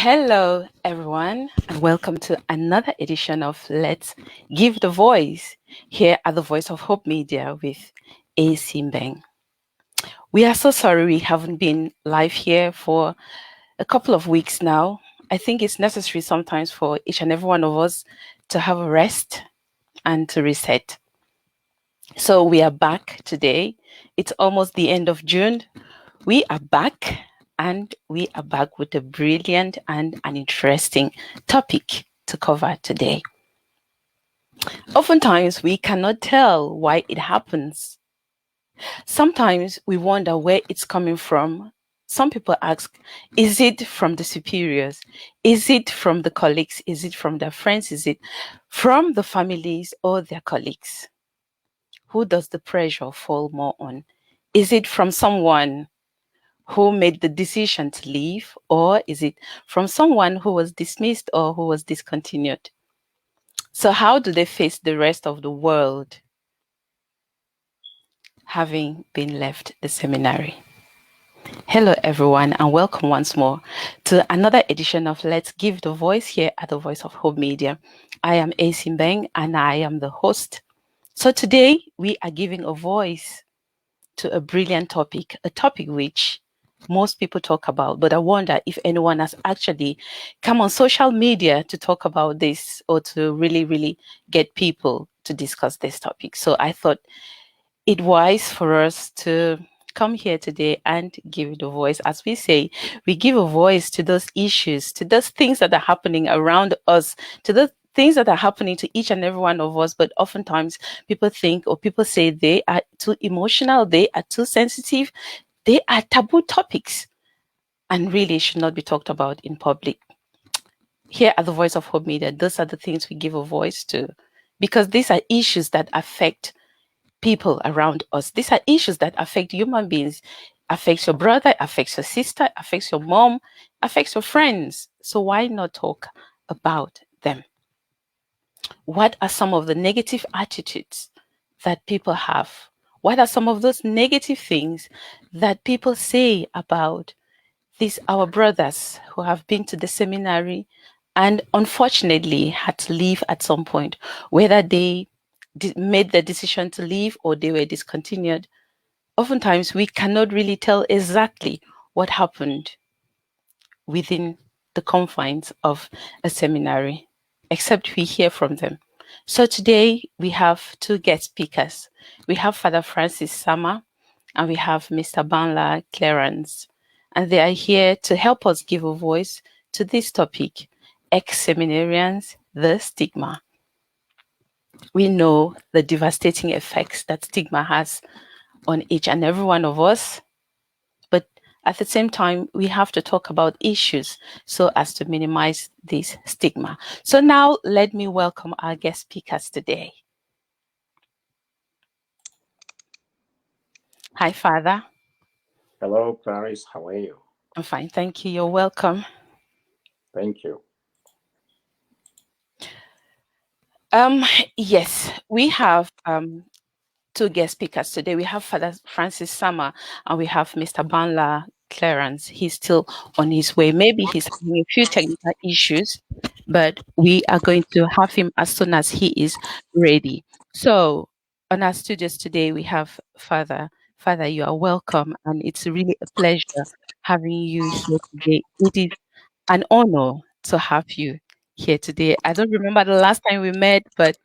Hello, everyone, and welcome to another edition of Let's Give the Voice here at the Voice of Hope Media with A. We are so sorry we haven't been live here for a couple of weeks now. I think it's necessary sometimes for each and every one of us to have a rest and to reset. So we are back today. It's almost the end of June. We are back, and we are back with a brilliant and an interesting topic to cover today. Oftentimes, we cannot tell why it happens. Sometimes we wonder where it's coming from. Some people ask, is it from the superiors? Is it from the colleagues? Is it from their friends? Is it from the families or their colleagues? Who does the pressure fall more on? Is it from someone who made the decision to leave, or is it from someone who was dismissed or who was discontinued? So how do they face the rest of the world having been left the seminary? Hello, everyone, and welcome once more to another edition of Let's Give the Voice here at the Voice of Hope Media. I am A. and I am the host. So today we are giving a voice to a brilliant topic, a topic which most people talk about, but I wonder if anyone has actually come on social media to talk about this or to really get people to discuss this topic. So I thought it wise for us to come here today and give it a voice. As we say, we give a voice to those issues, to those things that are happening around us, to those things that are happening to each and every one of us. But oftentimes people think or people say they are too emotional, they are too sensitive, they are taboo topics and really should not be talked about in public. Here at the Voice of Hope Media, those are the things we give a voice to, because these are issues that affect people around us. These are issues that affect human beings, affects your brother, affects your sister, affects your mom, affects your friends. So why not talk about them? What are some of the negative attitudes that people have? What are some of those negative things that people say about these our brothers who have been to the seminary and unfortunately had to leave at some point, whether they made the decision to leave or they were discontinued? Oftentimes we cannot really tell exactly what happened within the confines of a seminary, except we hear from them. So today we have two guest speakers. We have Father Francis Sama and we have Mr. Banla Clerance, and they are here to help us give a voice to this topic, ex-seminarians, the stigma. We know the devastating effects that stigma has on each and every one of us, but at the same time, we have to talk about issues so as to minimize this stigma. So now let me welcome our guest speakers today. Hi, Father. Hello, Clarence. How are you? I'm fine, thank you. You're welcome. Thank you. Yes, we have two guest speakers today. We have Father Francis Sama and we have Mr. Banla Clerance. He's still on his way. Maybe he's having a few technical issues, but we are going to have him as soon as he is ready. So on our studios today, we have Father. Father, you are welcome, and it's really a pleasure having you here today. It is an honor to have you here today. I don't remember the last time we met, but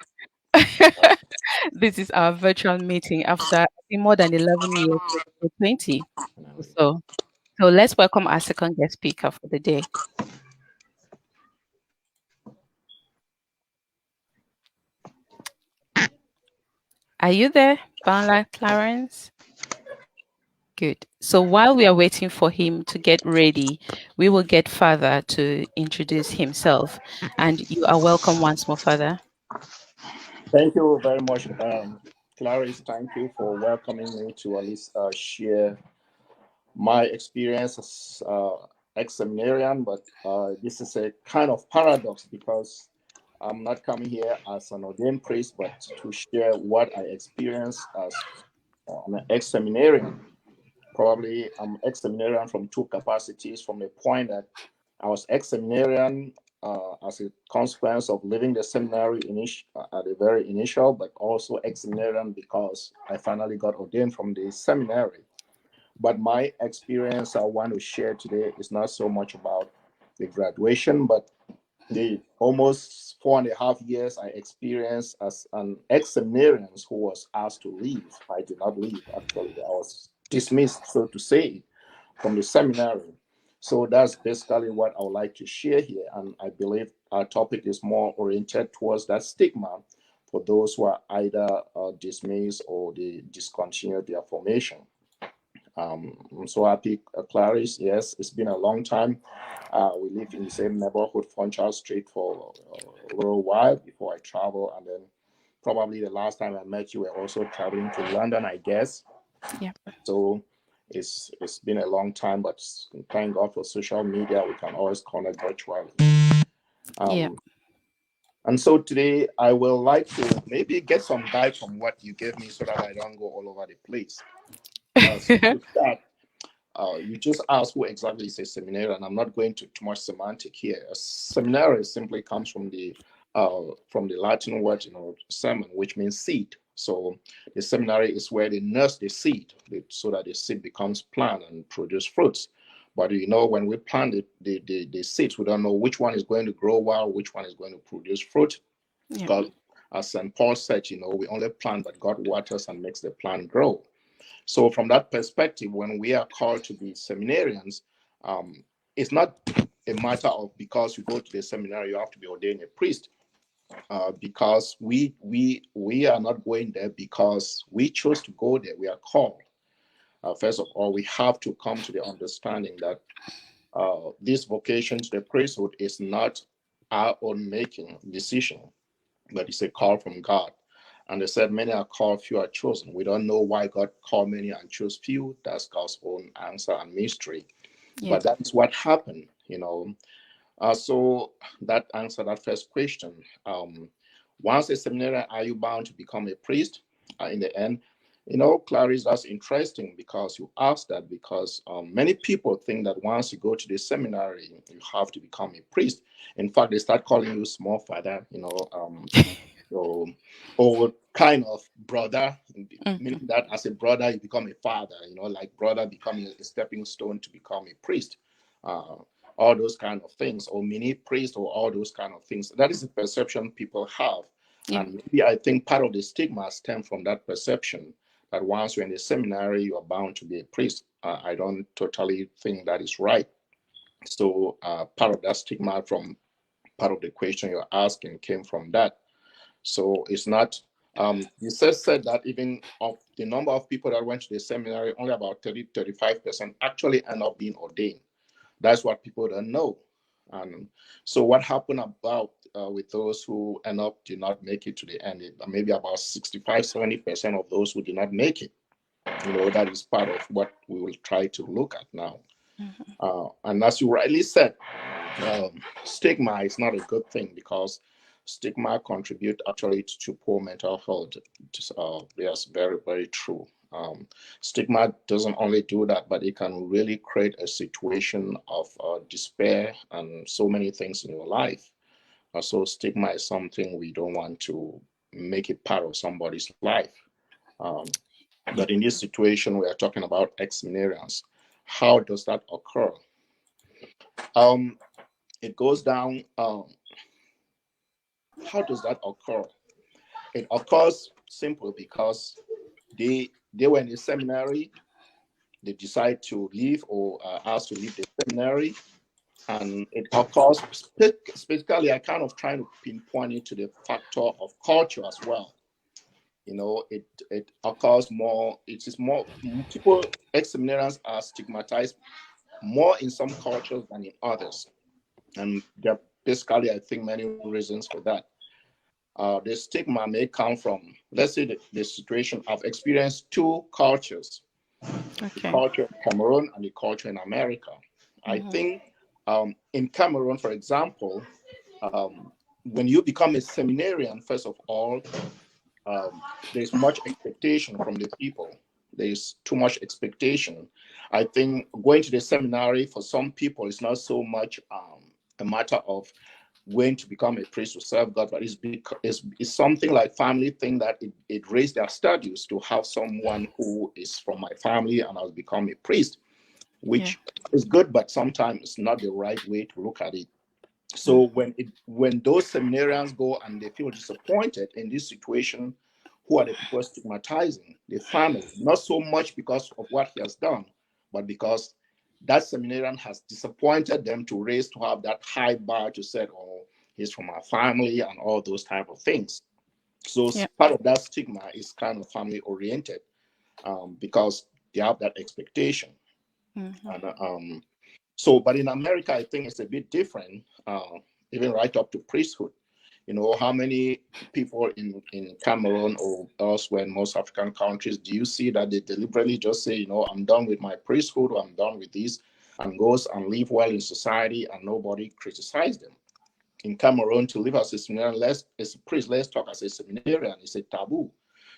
this is our virtual meeting after I think more than 11 years, or 20 or so. So let's welcome our second guest speaker for the day. Are you there, Banla Clarence? Good. So while we are waiting for him to get ready, we will get Father to introduce himself. And you are welcome once more, Father. Thank you very much, Clarence. Thank you for welcoming me to at least share my experience as ex-seminarian. But this is a kind of paradox because I'm not coming here as an ordained priest, but to share what I experienced as an ex-seminarian. Probably I'm ex-seminarian from two capacities, from a point that I was ex-seminarian as a consequence of leaving the seminary at the very initial, but also ex-seminarian because I finally got ordained from the seminary. But my experience I want to share today is not so much about the graduation, but the almost 4.5 years I experienced as an ex-seminarian who was asked to leave. I did not leave, actually. I was dismissed, so to say, from the seminary. So that's basically what I would like to share here. And I believe our topic is more oriented towards that stigma for those who are either dismissed or they discontinue their formation. I'm so happy, Clarice. Yes, it's been a long time. We lived in the same neighborhood, Funchal Street, for a little while before I traveled. And then probably the last time I met you, we were also traveling to London, I guess. Yeah. So it's been a long time, but thank God for social media. We can always connect virtually. Yeah. And so today I will like to maybe get some guide from what you gave me so that I don't go all over the place. So to start, you just asked who exactly is a seminarian. I'm not going to too much semantic here. A seminary simply comes from the Latin word, semen, which means seed. So the seminary is where they nurse the seed so that the seed becomes plant and produce fruits. But when we plant the seeds, we don't know which one is going to grow well, which one is going to produce fruit. Yeah. Because as St. Paul said, we only plant, but God waters and makes the plant grow. So from that perspective, when we are called to be seminarians, it's not a matter of because you go to the seminary, you have to be ordained a priest. Because we are not going there because we chose to go there. We are called. First of all, we have to come to the understanding that this vocation to the priesthood is not our own making decision, but it's a call from God. And they said, many are called, few are chosen. We don't know why God called many and chose few. That's God's own answer and mystery. Yeah. But that's what happened, So that answered that first question. Once a seminarian, are you bound to become a priest? In the end, Clarice, that's interesting because you asked that because many people think that once you go to the seminary, you have to become a priest. In fact, they start calling you small father, or kind of brother, meaning that as a brother, you become a father, like brother becoming a stepping stone to become a priest. All those kind of things, or mini priest, or all those kind of things. That is the perception people have. Yeah. And maybe I think part of the stigma stems from that perception that once you're in the seminary, you are bound to be a priest. I don't totally think that is right. So part of that stigma from part of the question you're asking came from that. So it's not, you said that even of the number of people that went to the seminary, only about 35% actually end up being ordained. That's what people don't know. And so what happened about with those who did not make it to the end? Maybe about 65-70% of those who did not make it. That is part of what we will try to look at now. And as you rightly said, stigma is not a good thing because stigma contribute actually to poor mental health. Yes, very, very true. Stigma doesn't only do that, but it can really create a situation of despair and so many things in your life. So stigma is something we don't want to make it part of somebody's life. But in this situation, we are talking about ex-seminarians. How does that occur? It goes down. How does that occur? It occurs simple because they were in the seminary. They decide to leave or asked to leave the seminary, and it occurs specifically. I kind of trying to pinpoint it to the factor of culture as well. It occurs more. It is more people. Ex-seminarians are stigmatized more in some cultures than in others, and there are basically, I think, many reasons for that. The stigma may come from, let's say, the situation. I've experienced two cultures, the culture in Cameroon and the culture in America. I think in Cameroon, for example, when you become a seminarian, first of all, there's much expectation from the people there's too much expectation. I think going to the seminary for some people is not so much a matter of going to become a priest to serve God, but it's something like family thing that it raised their status to have someone who is from my family and has become a priest, which is good, but sometimes it's not the right way to look at it. So when those seminarians go and they feel disappointed in this situation, who are the people stigmatizing? The family, not so much because of what he has done, but because that seminarian has disappointed them to raise to have that high bar to say, oh, he's from our family and all those type of things. So part of that stigma is kind of family oriented because they have that expectation. And so, but in America, I think it's a bit different, even right up to priesthood. You know, how many people in Cameroon or elsewhere in most African countries do you see that they deliberately just say, you know, I'm done with my priesthood, or I'm done with this, and goes and live well in society and nobody criticizes them? In Cameroon, to live as a seminarian, as a priest, let's talk as a seminarian, is a taboo.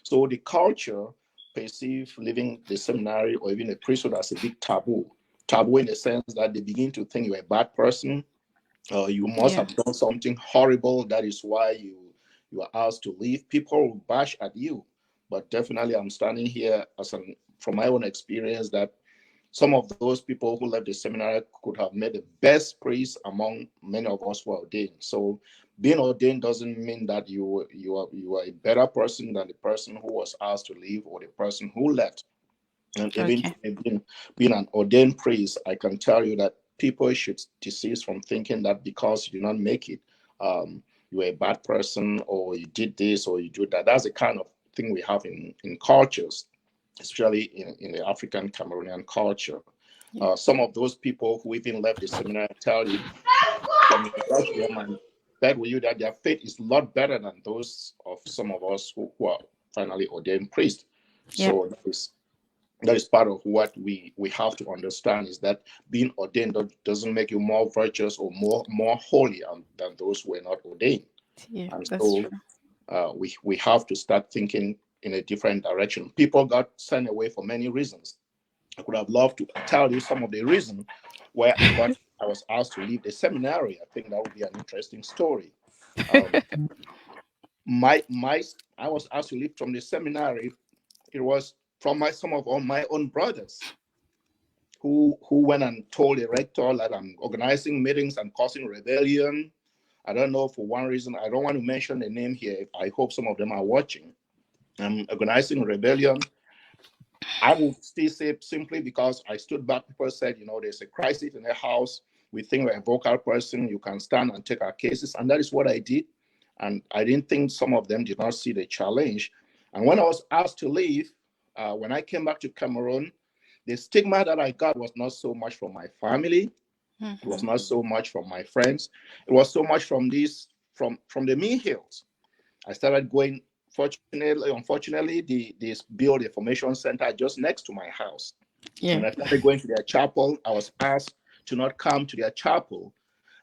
So the culture perceive living the seminary or even a priesthood as a big taboo. Taboo in the sense that they begin to think you're a bad person, you must have done something horrible. That is why you are asked to leave. People will bash at you. But definitely I'm standing here from my own experience that some of those people who left the seminary could have made the best priest among many of us who are ordained. So being ordained doesn't mean that you are a better person than the person who was asked to leave or the person who left. And even being an ordained priest, I can tell you that people should desist from thinking that because you did not make it, you were a bad person, or you did this or you do that. That's the kind of thing we have in cultures, especially in the African Cameroonian culture. Some of those people who even left the seminary tell you, when you talk to them and bet with you that their faith is a lot better than those of some of us who are finally ordained priests. So that is part of what we have to understand, is that being ordained doesn't make you more virtuous or more holy than those who are not ordained. And so we have to start thinking in a different direction. People got sent away for many reasons. I could have loved to tell you some of the reasons where I was asked to leave the seminary. I think that would be an interesting story. I was asked to leave from the seminary. It was from some of my own brothers who went and told the rector that I'm organizing meetings and causing rebellion. I don't know, for one reason. I don't want to mention the name here. I hope some of them are watching. I'm organizing rebellion. I will still say simply because I stood back. People said, you know, there's a crisis in the house. We think we're a vocal person. You can stand and take our cases. And that is what I did. And I didn't think some of them did not see the challenge. And when I was asked to leave, when I came back to Cameroon, the stigma that I got was not so much from my family. It was not so much from my friends. It was so much from the Me Hills. I started going. Unfortunately, they built a formation center just next to my house. When I started going to their chapel, I was asked to not come to their chapel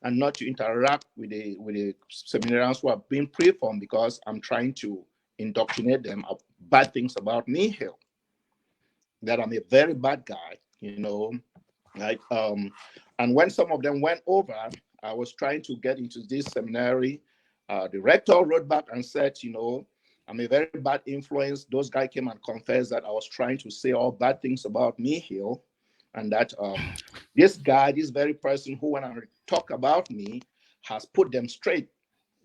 and not to interact with the seminarians who are being preformed, because I'm trying to indoctrinate them of bad things about me here. That I'm a very bad guy, you know. Like and when some of them went over, I was trying to get into this seminary. The rector wrote back and said, you know, I'm a very bad influence. Those guys came and confessed that I was trying to say all bad things about me here, and that this guy, this very person who went and talk about me, has put them straight.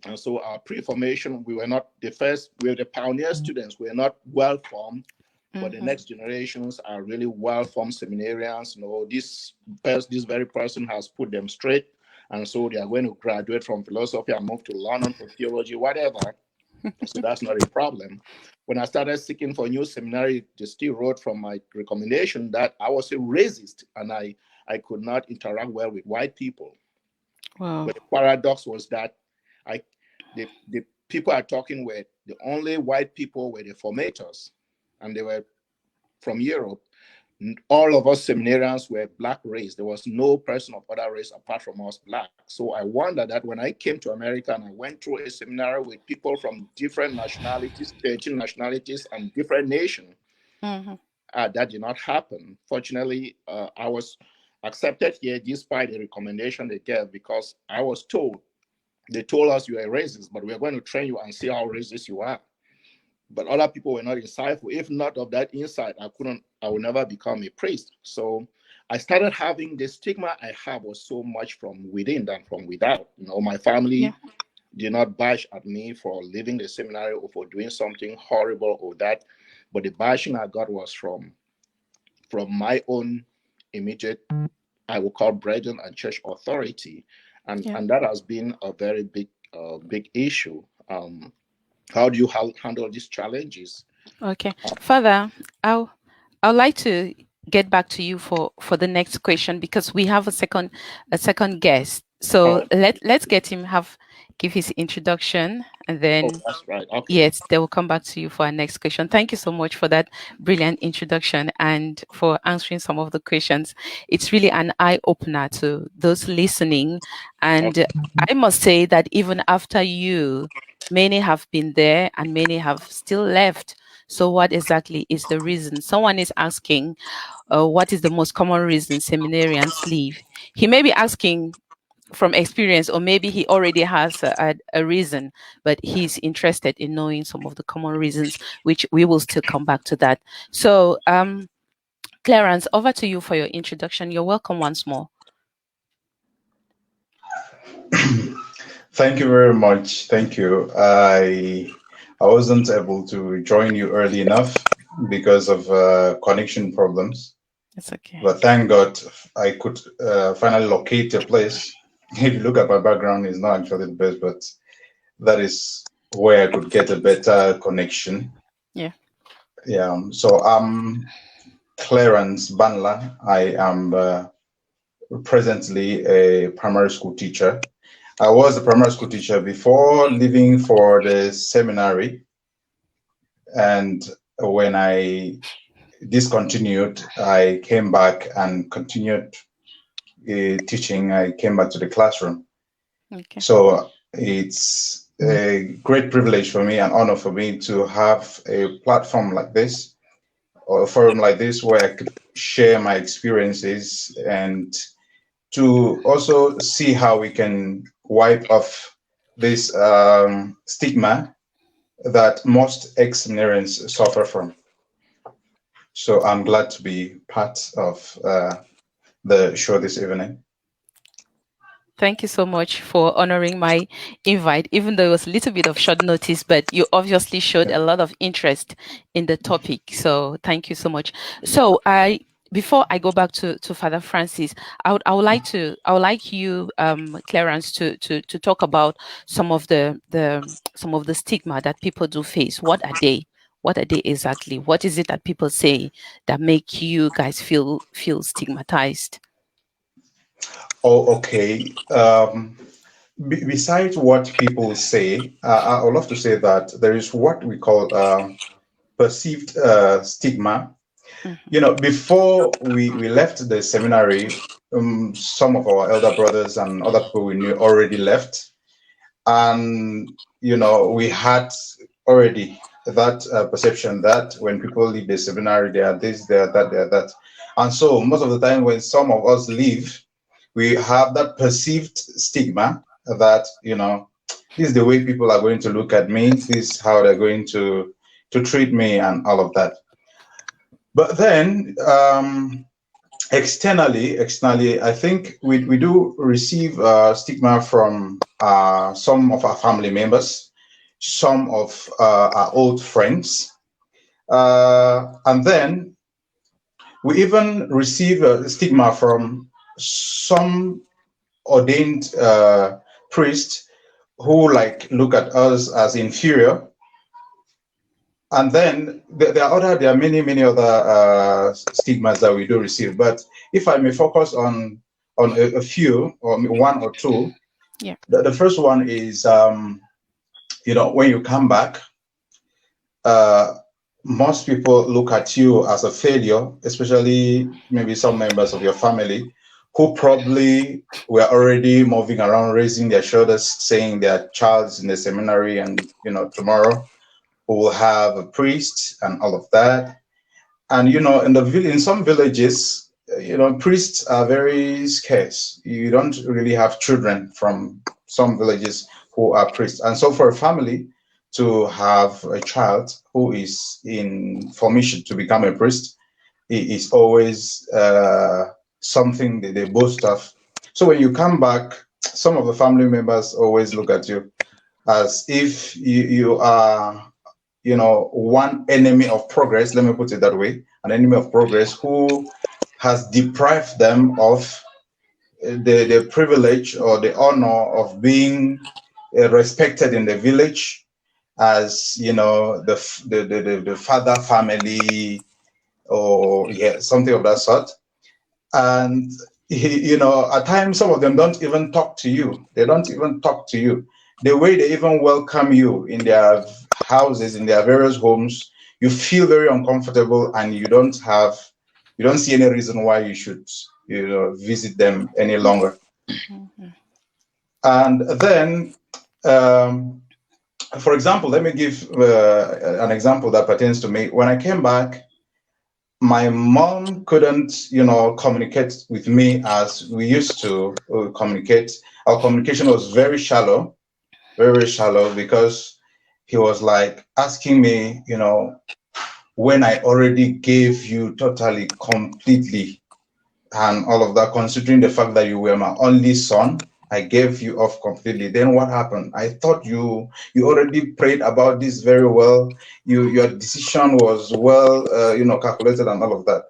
And so our pre-formation, we were not the first, we were the pioneer students. We were not well-formed, but the next generations are really well-formed seminarians. You know, this very person has put them straight. And so they are going to graduate from philosophy and move to London for theology, whatever. So that's not a problem. When I started seeking for a new seminary, they still wrote from my recommendation that I was a racist and I could not interact well with white people. Wow. But the paradox was that the people are talking with, the only white people were the formators, and they were from Europe. All of us seminarians were black race. There was no person of other race apart from us black. So I wonder that when I came to America and I went through a seminary with people from different nationalities, 13 nationalities and different nations, that did not happen. Fortunately, I was accepted here despite the recommendation they gave, because I was told, they told us you are racist, but we are going to train you and see how racist you are. But other people were not insightful. If not of that insight, I would never become a priest. So I started having the stigma I have was so much from within than from without. My family did not bash at me for leaving the seminary or for doing something horrible or that. But the bashing I got was from my own immediate, I would call, brethren and church authority. And that has been a very big issue. How do you handle these challenges? Okay, Father, I'd like to get back to you for the next question, because we have a second guest. So let's get him give his introduction, and then that's right. Okay. yes, they will come back to you for our next question. Thank you so much for that brilliant introduction and for answering some of the questions. It's really an eye opener to those listening, and I must say that even after you, many have been there and many have still left. So what exactly is the reason? Someone is asking, what is the most common reason seminarians leave? He may be asking from experience, or maybe he already has a reason, but he's interested in knowing some of the common reasons, which we will still come back to that. So, Clerance, over to you for your introduction. You're welcome once more. Thank you very much. Thank you. I wasn't able to join you early enough because of connection problems. It's okay. But thank God I could finally locate a place. If you look at my background, it's not actually the best, but that is where I could get a better connection. Yeah. Yeah. So I'm Clerance Banla. I am presently a primary school teacher. I was a primary school teacher before leaving for the seminary. And when I discontinued, I came back and continued teaching. I came back to the classroom. Okay. So it's a great privilege for me, an honor for me to have a platform like this, or a forum like this, where I could share my experiences and to also see how we can wipe off this stigma that most ex-seminarians suffer from. So I'm glad to be part of the show this evening. Thank you so much for honoring my invite, even though it was a little bit of short notice, but you obviously showed a lot of interest in the topic. So thank you so much. So before I go back to Father Francis, I would like you, Clerance, to talk about some of the stigma that people do face. What are they? What are they exactly? What is it that people say that make you guys feel stigmatized? Oh, okay. Besides what people say, I would love to say that there is what we call perceived stigma. Mm-hmm. Before we left the seminary, some of our elder brothers and other people we knew already left. And, we had already that perception that when people leave the seminary, they are this, they are that, they are that. And so most of the time when some of us leave, we have that perceived stigma that, this is the way people are going to look at me, this is how they're going to treat me and all of that. But then externally, I think we do receive stigma from some of our family members, some of our old friends, and then we even receive a stigma from some ordained priests who look at us as inferior. And then there are many other stigmas that we do receive. But if I may focus on a few, or one or two, yeah. The first one is when you come back, most people look at you as a failure, especially maybe some members of your family who probably were already moving around, raising their shoulders, saying their child's in the seminary, and tomorrow we will have a priest and all of that. And in some villages, priests are very scarce. You don't really have children from some villages who are priests. And so for a family to have a child who is in formation to become a priest is always something that they boast of. So when you come back, some of the family members always look at you as if you are, one enemy of progress, let me put it that way, an enemy of progress who has deprived them of the privilege or the honor of being respected in the village as, the father family, or something of that sort. And at times some of them don't even talk to you. They don't even talk to you. The way they even welcome you in their houses, in their various homes, you feel very uncomfortable, and you don't see any reason why you should visit them any longer. And then for example, let me give an example that pertains to me. When I came back, my mom couldn't, communicate with me as we used to communicate. Our communication was very shallow, very shallow, because he was like asking me, when I already gave you totally, completely, and all of that, considering the fact that you were my only son, I gave you off completely. Then what happened? I thought you already prayed about this very well. Your decision was well, calculated and all of that.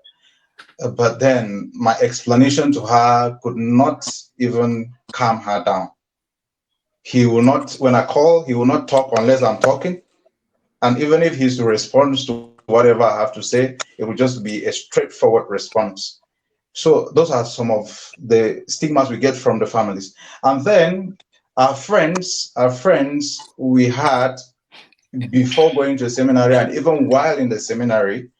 But then my explanation to her could not even calm her down. He will not, when I call, he will not talk unless I'm talking. And even if he's to respond to whatever I have to say, it will just be a straightforward response. So those are some of the stigmas we get from the families. And then our friends we had before going to the seminary, and even while in the seminary,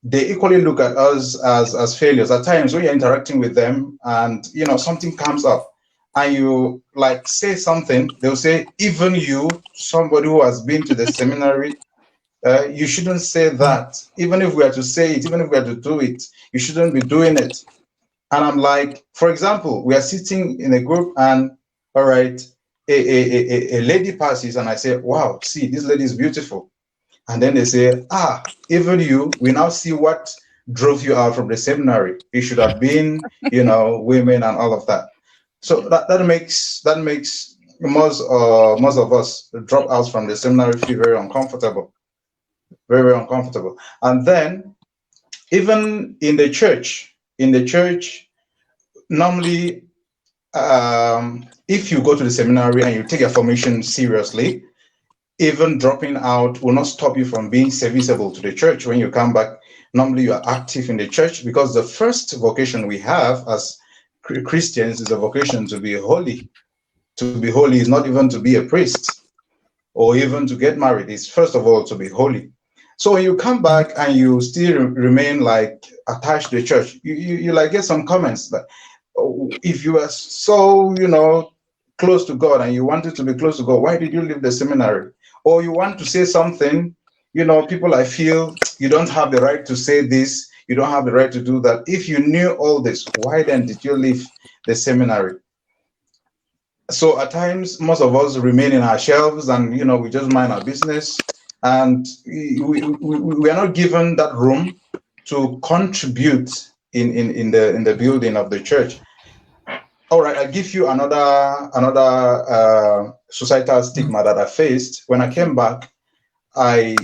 they equally look at us as failures. At times when you're interacting with them and something comes up and you like say something, they'll say, even you, somebody who has been to the seminary, you shouldn't say that. Even if we are to say it, even if we are to do it, you shouldn't be doing it. And I'm like, for example, we are sitting in a group and, all right, a lady passes and I say, wow, see, this lady is beautiful. And then they say, even you, we now see what drove you out from the seminary. You should have been, women and all of that. So that makes most of us dropouts from the seminary feel very uncomfortable, very, very uncomfortable. And then even in the church, normally, if you go to the seminary and you take your formation seriously, even dropping out will not stop you from being serviceable to the church. When you come back, normally you are active in the church, because the first vocation we have as Christians is a vocation to be holy. To be holy is not even to be a priest or even to get married. It's first of all to be holy. So when you come back and you still remain like attached to the church, you like get some comments like, if you are so, close to God and you wanted to be close to God, why did you leave the seminary? Or you want to say something, people, I feel you don't have the right to say this, you don't have the right to do that. If you knew all this, why then did you leave the seminary? So at times, most of us remain in our shelves and, we just mind our business. And we are not given that room to contribute in the building of the church. All right, I'll give you another societal stigma that I faced. When I came back, I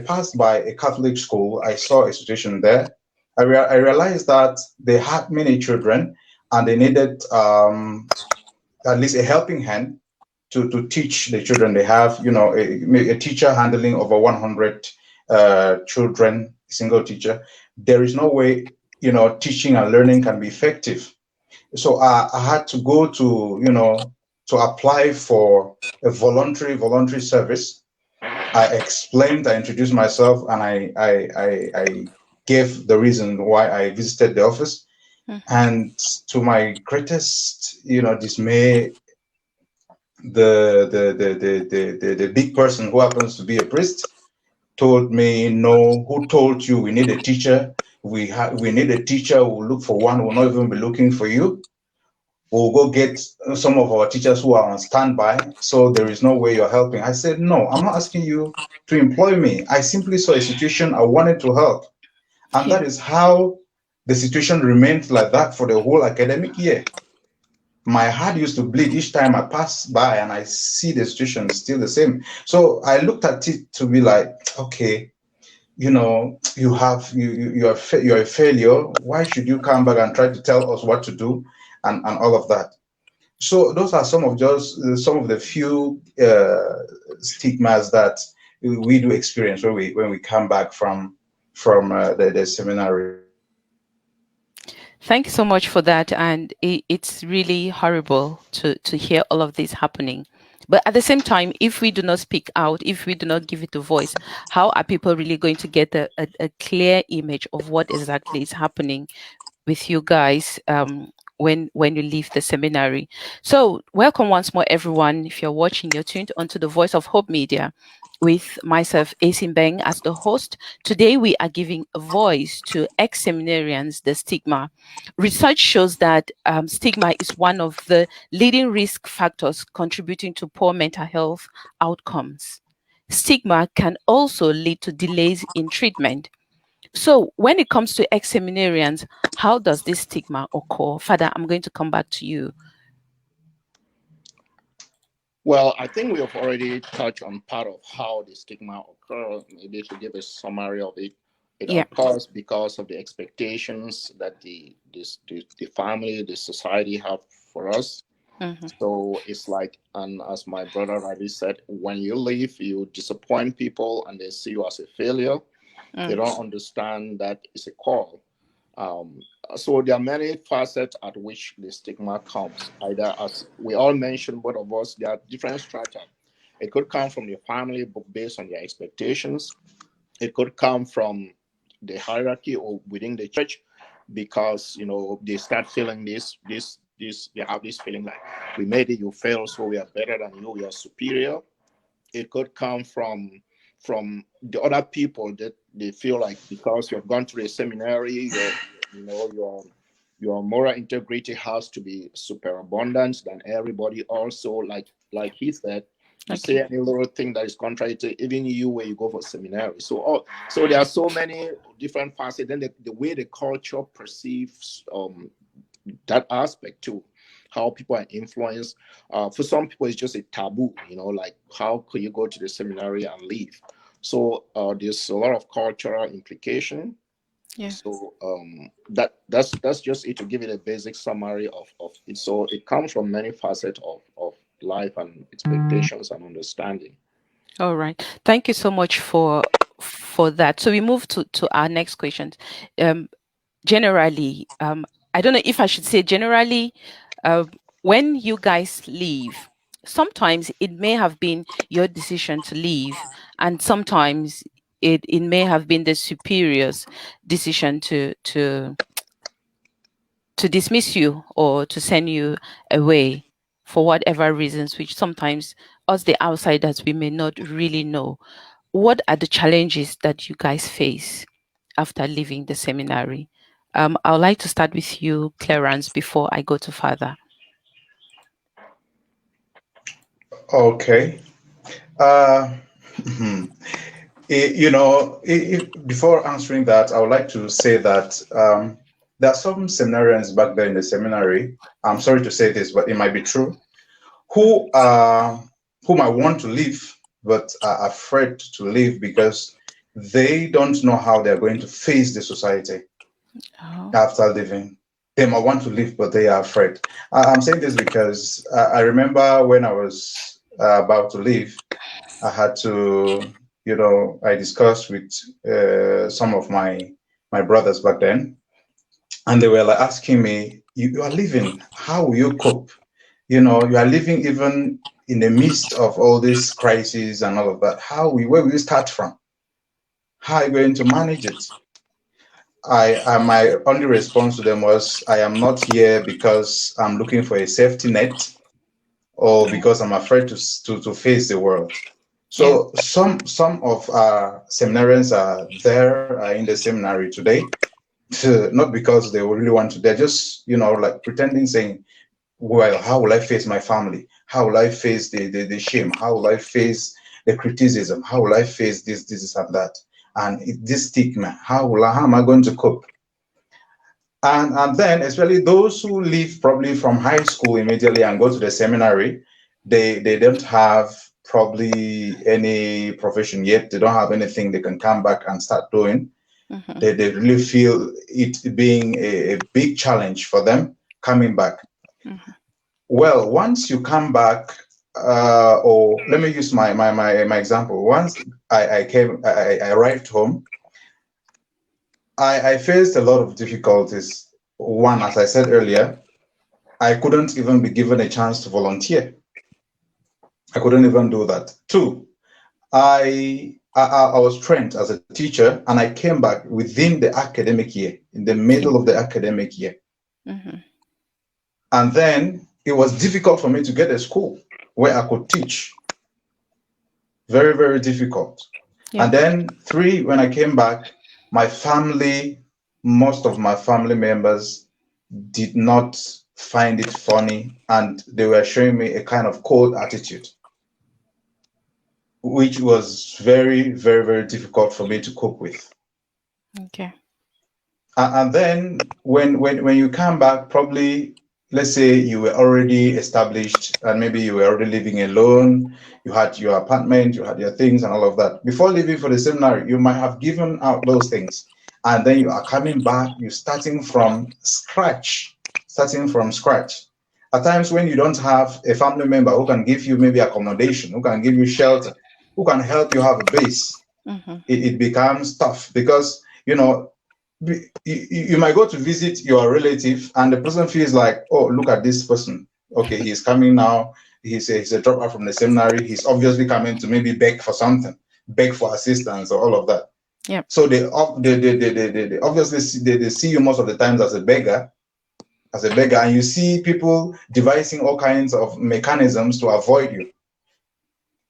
passed by a Catholic school. I saw a situation there. I realized that they had many children and they needed at least a helping hand to teach the children. They have, a teacher handling over 100 children, single teacher. There is no way, teaching and learning can be effective. So I had to go to apply for a voluntary service. I explained, I introduced myself, and I gave the reason why I visited the office. And to my greatest, dismay, the big person who happens to be a priest told me, no, who told you we need a teacher? We need a teacher. We'll look for one. We'll not even be looking for you. We'll go get some of our teachers who are on standby. So there is no way you're helping. I said, no, I'm not asking you to employ me. I simply saw a situation I wanted to help. And Yeah. that is how the situation remained like that for the whole academic year. My heart used to bleed each time I pass by and I see the situation still the same. So I looked at it to be like, okay, you have you're a failure. Why should you come back and try to tell us what to do and all of that? So those are some of the few stigmas that we do experience when we come back from the seminary. Thank you so much for that. And it's really horrible to hear all of this happening. But at the same time, if we do not speak out, if we do not give it a voice, how are people really going to get a clear image of what exactly is happening with you guys when you leave the seminary? So welcome once more, everyone. If you're watching, you're tuned onto the Voice of Hope Media with myself, Asim Beng, as the host. Today, we are giving a voice to ex-seminarians, the stigma. Research shows that stigma is one of the leading risk factors contributing to poor mental health outcomes. Stigma can also lead to delays in treatment. So, when it comes to ex-seminarians, how does this stigma occur? Father, I'm going to come back to you. Well, I think we have already touched on part of how the stigma occurs. Maybe to give a summary of it, it Yeah. occurs because of the expectations that the family, the society have for us. Mm-hmm. So it's like, and as my brother rightly said, when you leave, you disappoint people and they see you as a failure. They don't understand that it's a call. Um, so there are many facets at which the stigma comes. Either, as we all mentioned, both of us, there are different strata. It could come from your family based on their expectations. It could come from the hierarchy or within the church, because they start feeling this. They have this feeling like, we made it, you failed, so we are better than you, we are superior. It could come from the other people that they feel like, because you've gone through a seminary, your moral integrity has to be super abundant than everybody. Also, like he said, you say any little thing that is contrary to even you when you go for seminary. So there are so many different facets. Then the way the culture perceives that aspect too, how people are influenced. For some people, it's just a taboo, like, how could you go to the seminary and leave? So there's a lot of cultural implication. Yeah. So that's just it, to give it a basic summary of it. So it comes from many facets of life and expectations and understanding. All right. Thank you so much for that. So we move to our next question. Generally, I don't know if I should say generally, uh, when you guys leave, sometimes it may have been your decision to leave, and sometimes it may have been the superior's decision to dismiss you or to send you away for whatever reasons, which sometimes us, the outsiders, we may not really know. What are the challenges that you guys face after leaving the seminary? I would like to start with you, Clerance, before I go to Father. Okay. Uh, before answering that, I would like to say that there are some seminarians back there in the seminary. I'm sorry to say this, but it might be true. Who might want to leave, but are afraid to leave because they don't know how they're going to face the society after leaving. They might want to leave, but they are afraid. I'm saying this because I remember when I was about to leave, I had to, I discussed with some of my brothers back then, and they were like asking me, you are leaving, how will you cope? You are living even in the midst of all this crisis and all of that. Where will you start from? How are you going to manage it? My only response to them was, I am not here because I'm looking for a safety net or because I'm afraid to face the world. So some of our seminarians are there in the seminary today, not because they really want to. They're just, like pretending, saying, well, how will I face my family? How will I face the shame? How will I face the criticism? How will I face this and that? And this stigma, how am I going to cope? And then, especially those who leave probably from high school immediately and go to the seminary, they don't have probably any profession yet. They don't have anything they can come back and start doing. Mm-hmm. They really feel it being a big challenge for them coming back. Mm-hmm. Well, once you come back, or let me use my example. Once I arrived home, I faced a lot of difficulties. One, as I said earlier, I couldn't even be given a chance to volunteer. I couldn't even do that. Two, I was trained as a teacher, and I came back within the academic year, in the middle of the academic year. Mm-hmm. And then it was difficult for me to get a school where I could teach. Very, very difficult. Yeah. And then three, when I came back, my family, most of my family members did not find it funny, and they were showing me a kind of cold attitude, which was very, very, very difficult for me to cope with. Okay. And then when you come back, probably, let's say you were already established and maybe you were already living alone, you had your apartment, you had your things and all of that. Before leaving for the seminary, you might have given out those things. And then you are coming back, you're starting from scratch. At times when you don't have a family member who can give you maybe accommodation, who can give you shelter, who can help you have a base, Mm-hmm. it becomes tough because, you might go to visit your relative and the person feels like, oh, look at this person. Okay, he's coming now. He's a dropout from the seminary. He's obviously coming to maybe beg for something, beg for assistance or all of that. Yeah. So they obviously they see you most of the times as a beggar, and you see people devising all kinds of mechanisms to avoid you.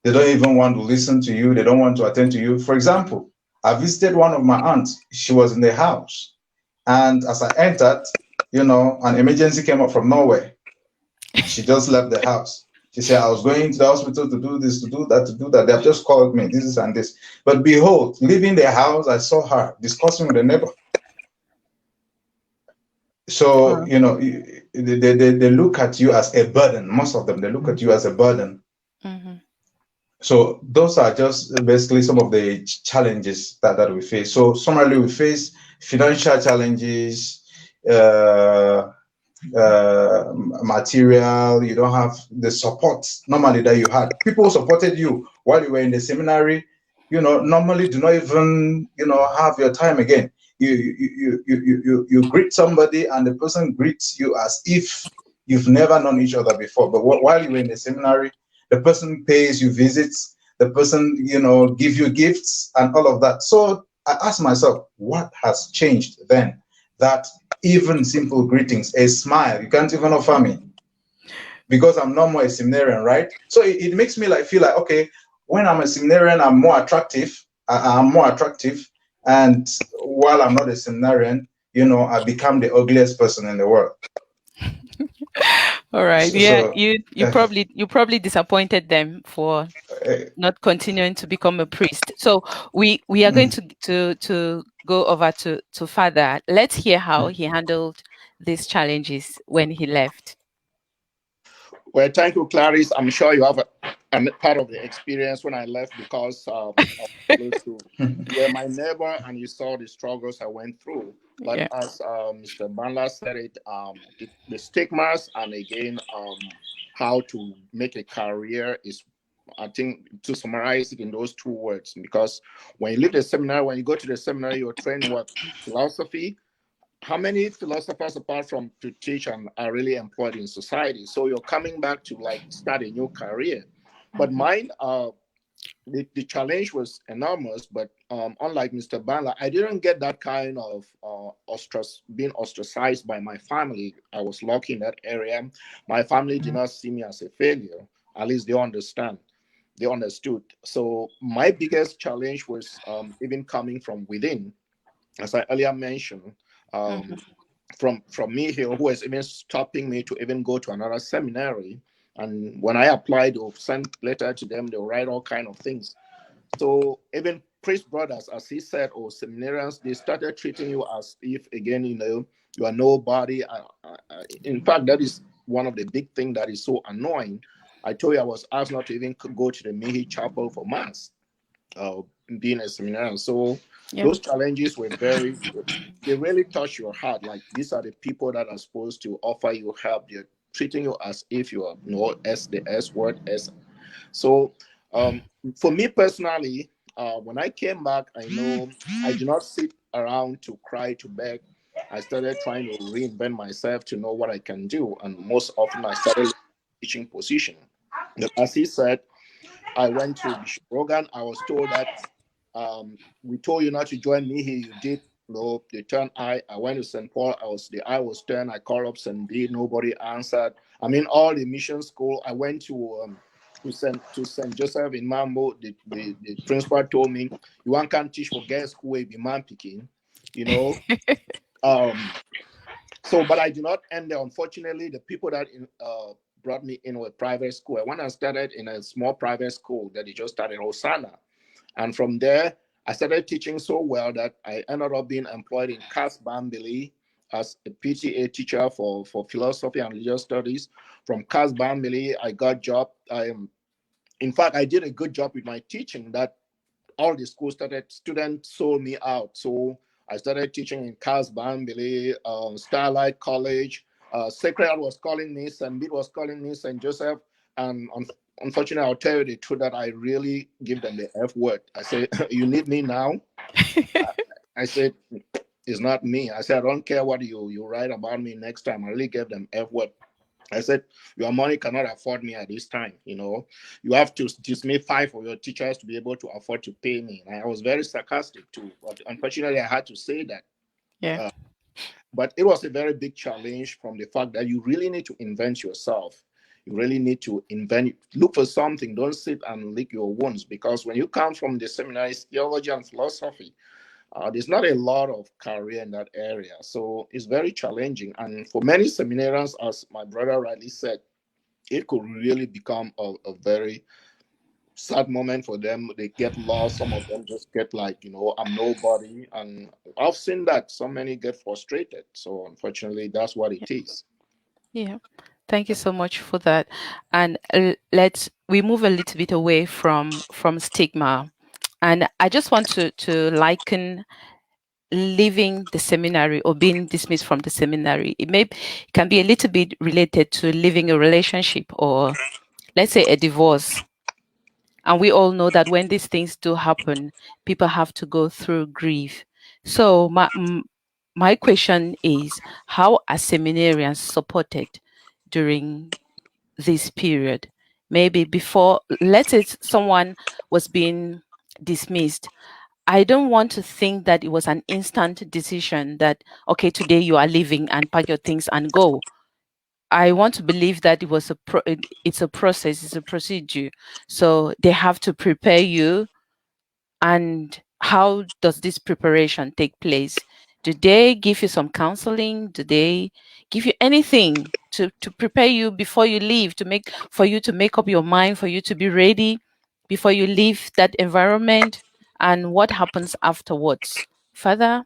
They don't even want to listen to you. They don't want to attend to you. For example, I visited one of my aunts. She was in the house. And as I entered, an emergency came up from nowhere. And she just left the house. She said, I was going to the hospital to do this, to do that, to do that. They have just called me, this and this. But behold, leaving the house, I saw her discussing with the neighbor. So, they look at you as a burden. Most of them, they look at you as a burden. Mm-hmm. So those are just basically some of the challenges that we face. So summarily, we face financial challenges, material. You don't have the support normally that you had. People supported you while you were in the seminary. Normally do not even have your time again. You greet somebody and the person greets you as if you've never known each other before. But while you were in the seminary, the person pays you visits, the person, give you gifts and all of that. So I asked myself, what has changed then? That even simple greetings, a smile, you can't even offer me because I'm no more a seminarian, right? So it makes me feel like, okay, when I'm a seminarian, I'm more attractive. I'm more attractive. And while I'm not a seminarian, I become the ugliest person in the world. All right. So, Yeah, so you probably disappointed them for not continuing to become a priest. So we are going to go over to Father. Let's hear how he handled these challenges when he left. Well, thank you, Clarice. I'm sure you have a part of the experience when I left because I was able to. You were my neighbor and you saw the struggles I went through. But Yeah. as Mr. Banla said it, the stigmas and again how to make a career is, I think, to summarize it in those two words. Because when you leave the seminary, when you go to the seminary, you're trained what? Philosophy. How many philosophers apart from to teach and are really employed in society? So you're coming back to start a new career. But mine, the challenge was enormous. But unlike Mr. Banla, I didn't get that kind of being ostracized by my family. I was lucky in that area. My family did not see me as a failure. At least they understand. they understood. So my biggest challenge was even coming from within, as I earlier mentioned, um, from me here, who was even stopping me to even go to another seminary. And when I applied, they'll send letter to them, they'll write all kind of things. So even priest brothers, as he said, or seminarians, they started treating you as if, again, you are nobody. In fact, that is one of the big things that is so annoying. I told you I was asked not to even go to the Mihi Chapel for Mass, uh, being a seminarian. So Yeah. those challenges were they really touch your heart. Like, these are the people that are supposed to offer you help. They're treating you as if you are as the S word, as so. For me personally, when I came back, I know I did not sit around to cry, to beg. I started trying to reinvent myself to know what I can do, and most often I started teaching position. But as he said, I went to Bishop Rogan. I was told that we told you not to join me here. You did. No, they turned I. I went to St. Paul. The eye was turned. I called up St. B. Nobody answered. I mean, all the mission school. I went to St. Joseph in Mambo. The principal told me, "You want can't teach for girls who will be man picking," you know. um, so, but I did not end there. Unfortunately, the people that brought me in were private school. When I started in a small private school that they just started, Hosanna. And from there, I started teaching so well that I ended up being employed in Cas Bambili as a PTA teacher for philosophy and religious studies. From Cas Bambili, I got job. In fact, I did a good job with my teaching that all the schools students sold me out. So I started teaching in Cas Bambili, Starlight College. Sacred Heart was calling me, St. Bede was calling me, St. Joseph. And unfortunately, I'll tell you the truth that I really give them the F word. I say, "You need me now?" I said, "It's not me." I said, "I don't care what you write about me next time." I really gave them F word. I said, "Your money cannot afford me at this time. You have to dismiss 5 of your teachers to be able to afford to pay me." And I was very sarcastic too, but unfortunately, I had to say that. Yeah. Uh, but it was a very big challenge from the fact that you really need to invent yourself. You really need to look for something. Don't sit and lick your wounds, because when you come from the seminary theology and philosophy, there's not a lot of career in that area. So it's very challenging. And for many seminarians, as my brother rightly said, it could really become a very sad moment for them. They get lost. Some of them just get like, I'm nobody. And I've seen that. So many get frustrated. So unfortunately, that's what it is. Yeah. Thank you so much for that. And we move a little bit away from stigma. And I just want to liken leaving the seminary or being dismissed from the seminary. It can be a little bit related to leaving a relationship, or let's say a divorce. And we all know that when these things do happen, people have to go through grief. So my question is, how are seminarians supported during this period? Maybe before, let's say someone was being dismissed. I don't want to think that it was an instant decision that, okay, today you are leaving and pack your things and go. I want to believe that it was it's a process, it's a procedure. So they have to prepare you. And how does this preparation take place? Do they give you some counseling? Do they give you anything to prepare you before you leave, for you to make up your mind, for you to be ready before you leave that environment? And what happens afterwards? Father,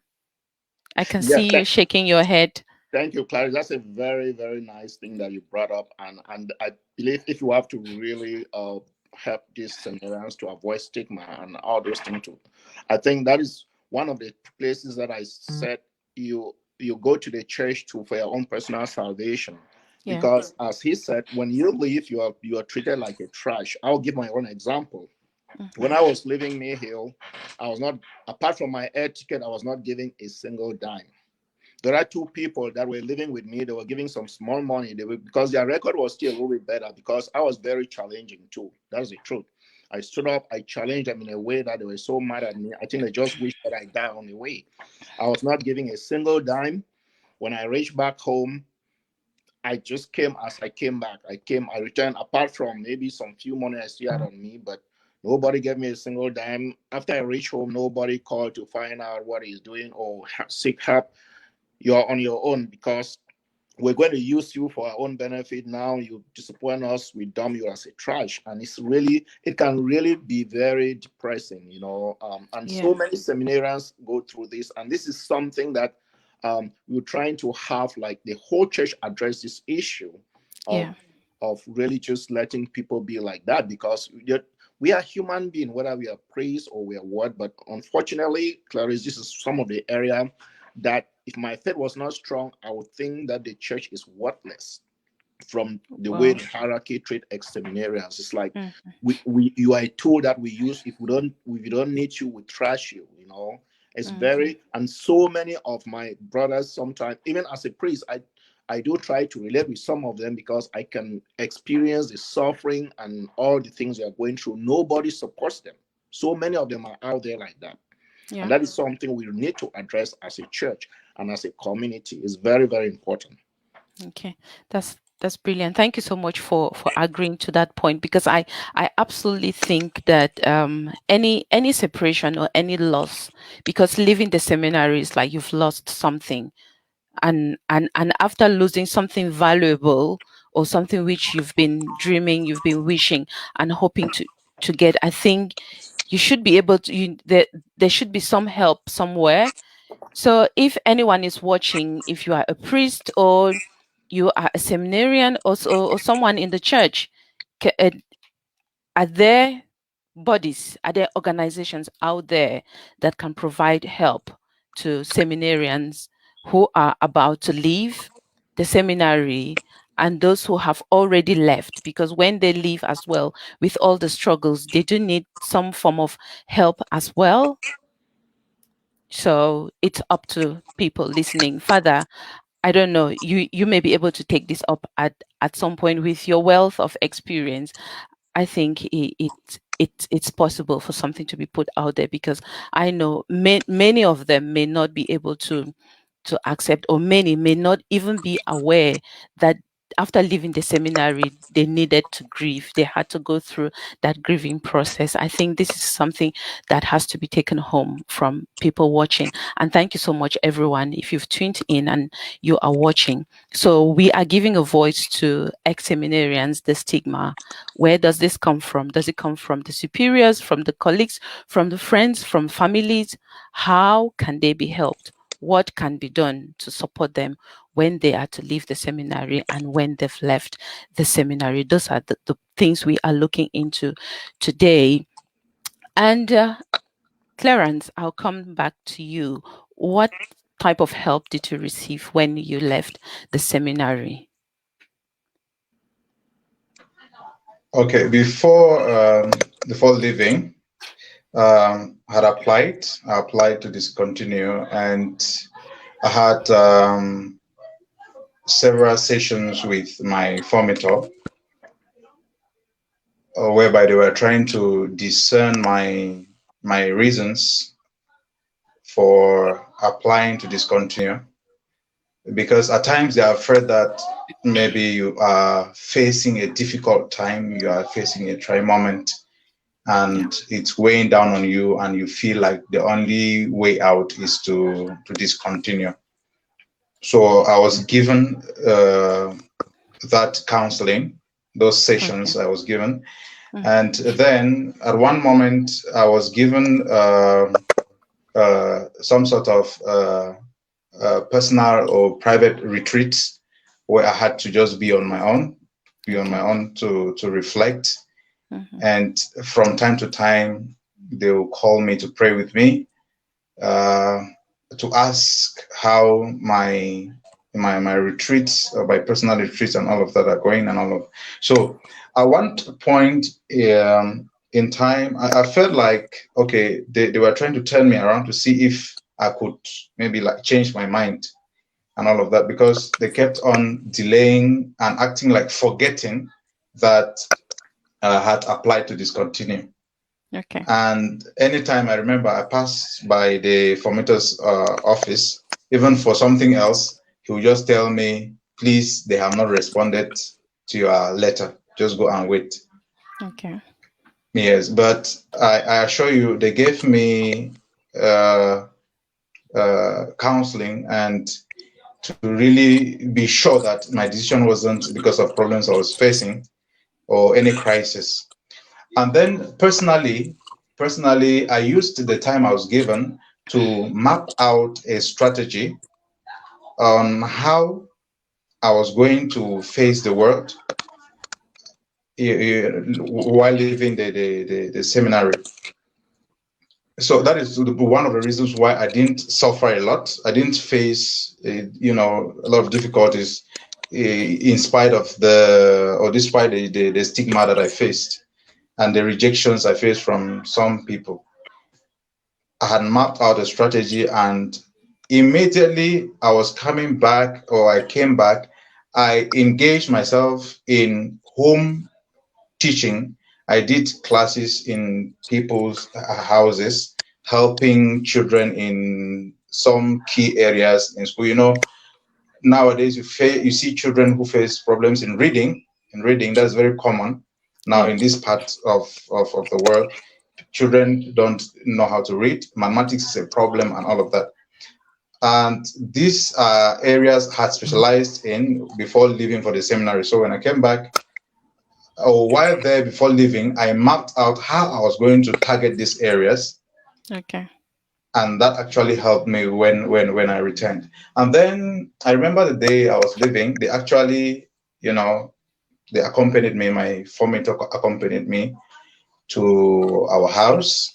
I can Yeah, see you shaking your head. thank you, Clarice. That's a very, very nice thing that you brought up. And I believe if you have to really help these seminarians to avoid stigma and all those things too, I think that is one of the places that I said you go to the church to for your own personal salvation. Yeah. Because as he said, when you leave, you are treated like a trash. I'll give my own example. When I was leaving Mayhill, I was not, apart from my air ticket, I was not giving a single dime. There are 2 people that were living with me. They were giving some small money. Because their record was still a little bit better, because I was very challenging too. That's the truth. I stood up, I challenged them in a way that they were so mad at me. I think they just wished that I died on the way. I was not giving a single dime. When I reached back home, I just came as I came back. I returned, apart from maybe some few money I still had on me, but nobody gave me a single dime. After I reached home, nobody called to find out what he's doing or seek help. You're on your own because we're going to use you for our own benefit. Now you disappoint us, we dump you as a trash. And it can really be very depressing, and Yeah. so many seminarians go through this. And this is something that we're trying to have like the whole church address this issue of Yeah. of really just letting people be like that, because we are human beings, whether we are priests or we are what. But unfortunately, Clarice, this is some of the area that if my faith was not strong, I would think that the church is worthless, from the way Well. the hierarchy treat ex-seminarians. It's like Mm. you are a tool that we use. If we don't need you, we trash you. It's Mm-hmm. very, and so many of my brothers, sometimes even as a priest, I do try to relate with some of them because I can experience the suffering and all the things they are going through. Nobody supports them. So many of them are out there like that. And Yeah. that is something we need to address as a church and as a community. It's very, very important. Okay, that's brilliant. Thank you so much for agreeing to that point, because I absolutely think that any separation or any loss, because leaving the seminary is like you've lost something, and after losing something valuable or something which you've been dreaming, you've been wishing and hoping to get, I think you should be able to. There should be some help somewhere. So if anyone is watching, if you are a priest or you are a seminarian, or someone in the church, are there bodies, are there organizations out there that can provide help to seminarians who are about to leave the seminary, and those who have already left? Because when they leave as well, with all the struggles, they do need some form of help as well. So it's up to people listening. Father, I don't know, you may be able to take this up at some point with your wealth of experience. I think it's possible for something to be put out there, because I know many of them may not be able to accept, or many may not even be aware that after leaving the seminary they needed to grieve, they had to go through that grieving process. I think this is something that has to be taken home from people watching. And thank you so much, everyone, if you've tuned in and you are watching. So we are giving a voice to ex-seminarians, the stigma. Where does this come from? Does it come from the superiors, from the colleagues, from the friends, from families? How can they be helped? What can be done to support them when they are to leave the seminary and when they've left the seminary? Those are the things we are looking into today. And Clerance, I'll come back to you. What type of help did you receive when you left the seminary? Okay, before leaving, I applied to discontinue, and I had several sessions with my formator, whereby they were trying to discern my reasons for applying to discontinue, because at times they are afraid that maybe you are facing a difficult time, you are facing a trying moment, Yeah. and it's weighing down on you, and you feel like the only way out is to discontinue. So I was given that counseling, those Okay. sessions I was given. Mhm. And then at one moment, I was given some sort of personal or private retreats where I had to just be on my own, Okay. to reflect. Mhm. And from time to time, they will call me to pray with me, uh, to ask how my retreats, my personal retreats, and all of that are going, and all of. So at one point in time, I felt like, okay, they were trying to turn me around to see if I could maybe like change my mind and all of that, because they kept on delaying and acting like forgetting that I had applied to discontinue. Okay. And anytime I remember I passed by the formator's office, even for something else, he would just tell me, please, they have not responded to your letter. Just go and wait. Okay. Yes, but I assure you, they gave me uh, counseling and to really be sure that my decision wasn't because of problems I was facing or any crisis. And then personally, I used the time I was given to map out a strategy on how I was going to face the world while leaving the seminary. So that is one of the reasons why I didn't suffer a lot. I didn't face, a lot of difficulties in spite of or despite the stigma that I faced and the rejections I faced from some people. I had mapped out a strategy, and immediately I was coming back, or I came back, I engaged myself in home teaching. I did classes in people's houses, helping children in some key areas in school. Nowadays you see children who face problems in reading. In reading, that's very common now Yeah. in this part of the world. Children don't know how to read. Mathematics is a problem, and all of that. And these areas had specialized in before leaving for the seminary. So when I came back, or while there before leaving, I mapped out how I was going to target these areas, Okay. and that actually helped me when I returned. And then I remember the day I was leaving, they actually, they accompanied me. My formator accompanied me to our house,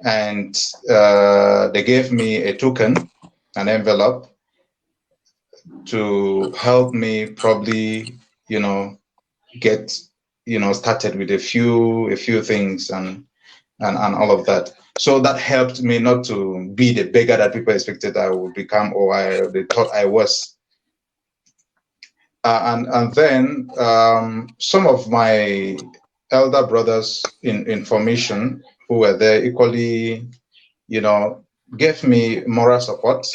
and they gave me a token, an envelope, to help me probably, get, started with a few things and all of that. So that helped me not to be the beggar that people expected I would become, or they thought I was. And then some of my elder brothers in formation who were there equally, you know, gave me moral support.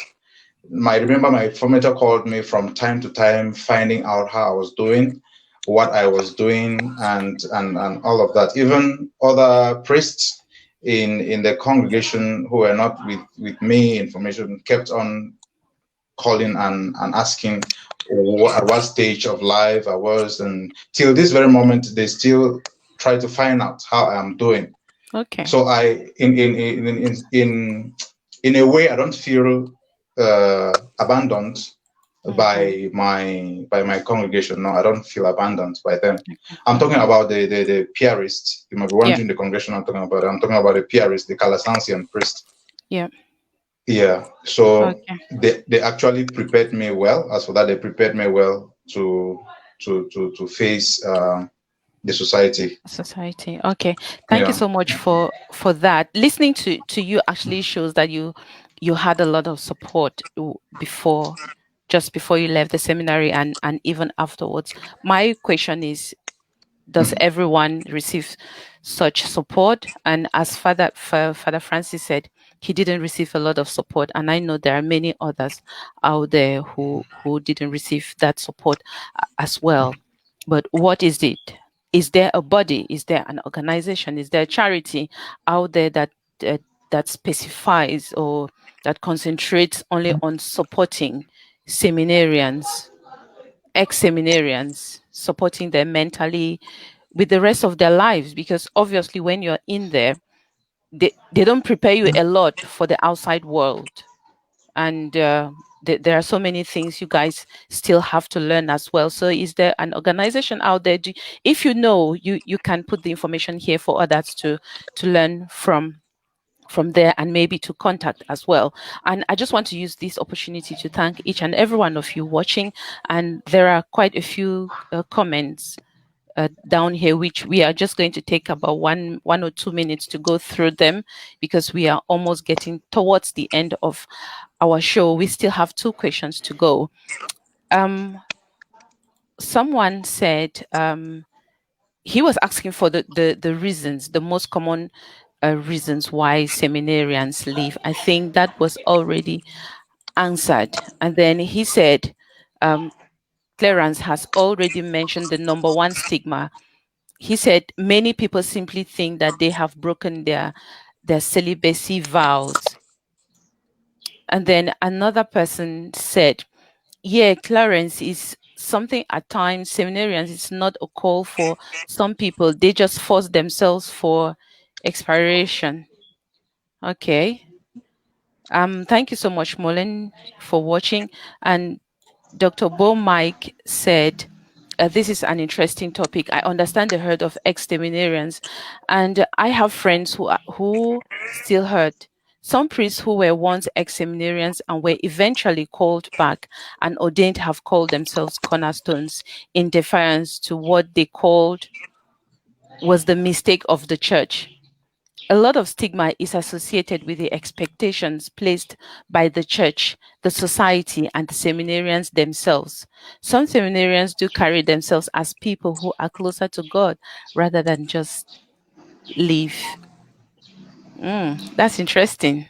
I remember my formator called me from time to time, finding out how I was doing, what I was doing, and all of that. Even other priests in the congregation who were not with me in formation kept on calling and asking at what stage of life I was, and till this very moment they still try to find out how I am doing. Okay. So I in a way I don't feel abandoned Mm-hmm. by my congregation. No, I don't feel abandoned by them. I'm talking Mm-hmm. about the piarist. You might be Yeah. wondering the congregation I'm talking about the piarist, the Calasansian priest. Yeah. Yeah. So Okay. they actually prepared me well. As for that, they prepared me well to face the society. Society. Okay. Thank you Yeah. so much for that. Listening to you actually shows that you had a lot of support before, just before you left the seminary, and even afterwards. My question is, does Mhm. everyone receive such support? And as Father Francis said, he didn't receive a lot of support, and I know there are many others out there who didn't receive that support as well. But what is it? Is there a body? Is there an organization? Is there a charity out there uh, that specifies or that concentrates only on supporting seminarians, ex-seminarians, supporting them mentally with the rest of their lives? Because obviously when you're in there, they don't prepare you a lot for the outside world. And there are so many things you guys still have to learn as well. So is there an organization out there? If you know, you can put the information here for others to learn from there, and maybe to contact as well. And I just want to use this opportunity to thank each and every one of you watching. And there are quite a few comments down here, which we are just going to take about 1 or 2 minutes to go through them, because we are almost getting towards the end of our show. We still have 2 questions to go. Someone said he was asking for the reasons, the most common reasons why seminarians leave. I think that was already answered. And then he said, Clerance has already mentioned the number one stigma. He said many people simply think that they have broken their celibacy vows. And then another person said, yeah, Clerance is something at times, seminarians, it's not a call for some people. They just force themselves for expiration. Okay. Thank you so much, Molen, for watching. And Dr. Bo Mike said, this is an interesting topic. I understand the hurt of ex-seminarians, and I have friends who still hurt. Some priests who were once ex-seminarians and were eventually called back and ordained have called themselves cornerstones in defiance to what they called was the mistake of the church. A lot of stigma is associated with the expectations placed by the church, the society, and the seminarians themselves. Some seminarians do carry themselves as people who are closer to God rather than just live. That's interesting.